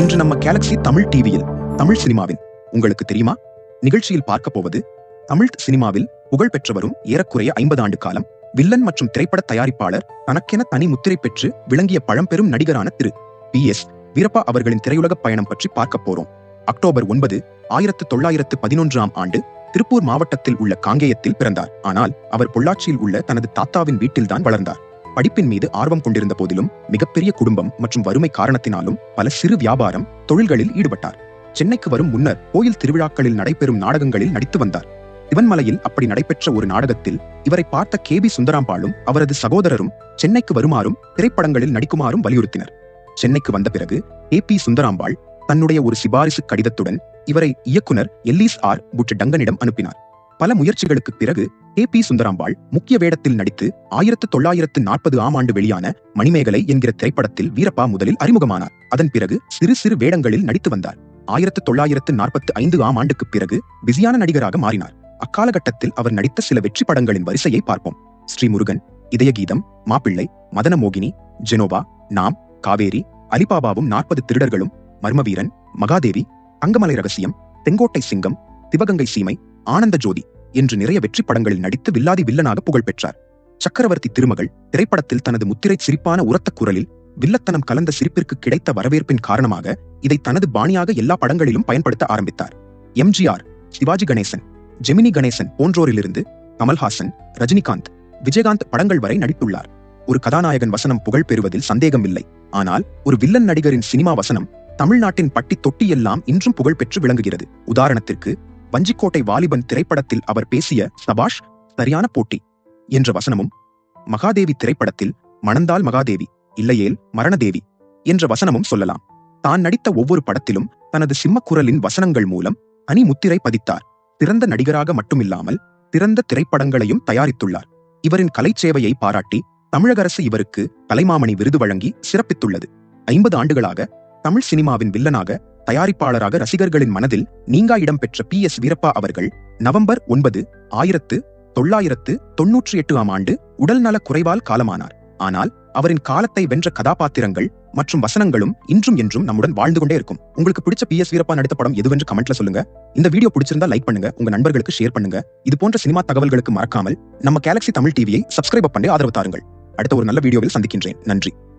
இன்று நம்ம கேலக்ஸி தமிழ் டிவியில் தமிழ் சினிமாவின் உங்களுக்கு தெரியுமா நிகழ்ச்சியில் பார்க்க போவது தமிழ் சினிமாவில் புகழ் பெற்றவரும் ஏறக்குறைய 50 ஆண்டு காலம் வில்லன் மற்றும் திரைப்பட தயாரிப்பாளர் தனக்கென தனி முத்திரை பெற்று விளங்கிய பழம்பெரும் நடிகரான திரு PS வீரப்பா அவர்களின் திரையுலக பயணம் பற்றி பார்க்க போறோம். அக்டோபர் 9, 1911 ஆண்டு திருப்பூர் மாவட்டத்தில் உள்ள காங்கேயத்தில் பிறந்தார். ஆனால் அவர் பொள்ளாச்சியில் உள்ள தனது தாத்தாவின் வீட்டில்தான் வளர்ந்தார். படிப்பின் மீது ஆர்வம் கொண்டிருந்த போதிலும் மிகப்பெரிய குடும்பம் மற்றும் வறுமை காரணத்தினாலும் பல சிறு வியாபாரம் தொழில்களில் ஈடுபட்டார். சென்னைக்கு வரும் முன்னர் கோயில் திருவிழாக்களில் நடைபெறும் நாடகங்களில் நடித்து வந்தார். சிவன்மலையில் அப்படி நடைபெற்ற ஒரு நாடகத்தில் இவரை பார்த்த KB சுந்தராம்பாளும் அவரது சகோதரரும் சென்னைக்கு வருமாறும் திரைப்படங்களில் நடிக்குமாறும் வலியுறுத்தினர். சென்னைக்கு வந்த பிறகு AP சுந்தராம்பாள் தன்னுடைய ஒரு சிபாரிசு கடிதத்துடன் இவரை இயக்குனர் எல்லிஸ் R புட் டங்கனிடம் அனுப்பினார். பல முயற்சிகளுக்கு பிறகு AP சுந்தராம்பாள் முக்கிய வேடத்தில் நடித்து 1940 ஆண்டு வெளியான மணிமேகலை என்கிற திரைப்படத்தில் வீரப்பா முதலில் அறிமுகமானார். அதன் பிறகு சிறு சிறு வேடங்களில் நடித்து வந்தார். 1945 ஆண்டுக்கு பிறகு பிஸியான நடிகராக மாறினார். அக்காலகட்டத்தில் அவர் நடித்த சில வெற்றி படங்களின் வரிசையை பார்ப்போம். ஸ்ரீமுருகன், இதயகீதம், மாப்பிள்ளை, மதனமோகினி, ஜெனோவா, நாம், காவேரி, அலிபாபாவும் 40 திருடர்களும், மர்மவீரன், மகாதேவி, தங்கமலை ரகசியம், தெங்கோட்டை சிங்கம், சிவகங்கை சீமை, ஆனந்த ஜோதி என்று நிறைய வெற்றி படங்களில் நடித்து வில்லாதி வில்லனாக புகழ் பெற்றார். சக்கரவர்த்தி திருமகள் திரைப்படத்தில் தனது முத்திரை சிரிப்பான உரத்த குரலில் வில்லத்தனம் கலந்த சிரிப்பிற்கு கிடைத்த வரவேற்பின் காரணமாக இதை தனது பாணியாக எல்லா படங்களிலும் பயன்படுத்த ஆரம்பித்தார். MGR, சிவாஜி கணேசன், ஜெமினி கணேசன் போன்றோரிலிருந்து கமல்ஹாசன், ரஜினிகாந்த், விஜயகாந்த் படங்கள் வரை நடித்துள்ளார். ஒரு கதாநாயகன் வசனம் புகழ் பெறுவதில் சந்தேகமில்லை. ஆனால் ஒரு வில்லன் நடிகரின் சினிமா வசனம் தமிழ்நாட்டின் பட்டி தொட்டி எல்லாம் இன்றும் புகழ் பெற்று விளங்குகிறது. உதாரணத்திற்கு வஞ்சிக்கோட்டை வாலிபன் திரைப்படத்தில் அவர் பேசிய சபாஷ் சரியான போட்டி என்ற வசனமும், மகாதேவி திரைப்படத்தில் மணந்தால் மகாதேவி இல்லையேல் மரணதேவி என்ற வசனமும் சொல்லலாம். தான் நடித்த ஒவ்வொரு படத்திலும் தனது சிம்மக்குரலின் வசனங்கள் மூலம் தனி முத்திரை பதித்தார். சிறந்த நடிகராக மட்டுமில்லாமல் சிறந்த திரைப்படங்களையும் தயாரித்துள்ளார். இவரின் கலைச்சேவையை பாராட்டி தமிழக அரசு இவருக்கு கலைமாமணி விருது வழங்கி சிறப்பித்துள்ளது. 50 ஆண்டுகளாக தமிழ் சினிமாவின் வில்லனாக தயாரிப்பாளராக ரசிகர்களின் மனதில் நீங்கா இடம் பெற்ற PS வீரப்பா அவர்கள் நவம்பர் 9, 1998 ஆண்டு உடல்நல குறைவால் காலமானார். ஆனால் அவரின் காலத்தை வென்ற கதாபாத்திரங்கள் மற்றும் வசனங்களும் இன்றும் என்றும் நம்முடன் வாழ்ந்து கொண்டே இருக்கும். உங்களுக்கு பிடிச்ச PS வீரப்பா நடித்த படம் எதுவென்று கமெண்ட்ல சொல்லுங்க. இந்த வீடியோ பிடிச்சிருந்தா லைக் பண்ணுங்க, உங்க நண்பர்களுக்கு ஷேர் பண்ணுங்க. இது போன்ற சினிமா தகவல்களுக்கு மறக்காமல் நம்ம கேலக்ஸி தமிழ் டிவியை சப்ஸ்கிரைப் பண்ணி ஆதரவு தாருங்கள். அடுத்த ஒரு நல்ல வீடியோவில் சந்திக்கின்றேன். நன்றி.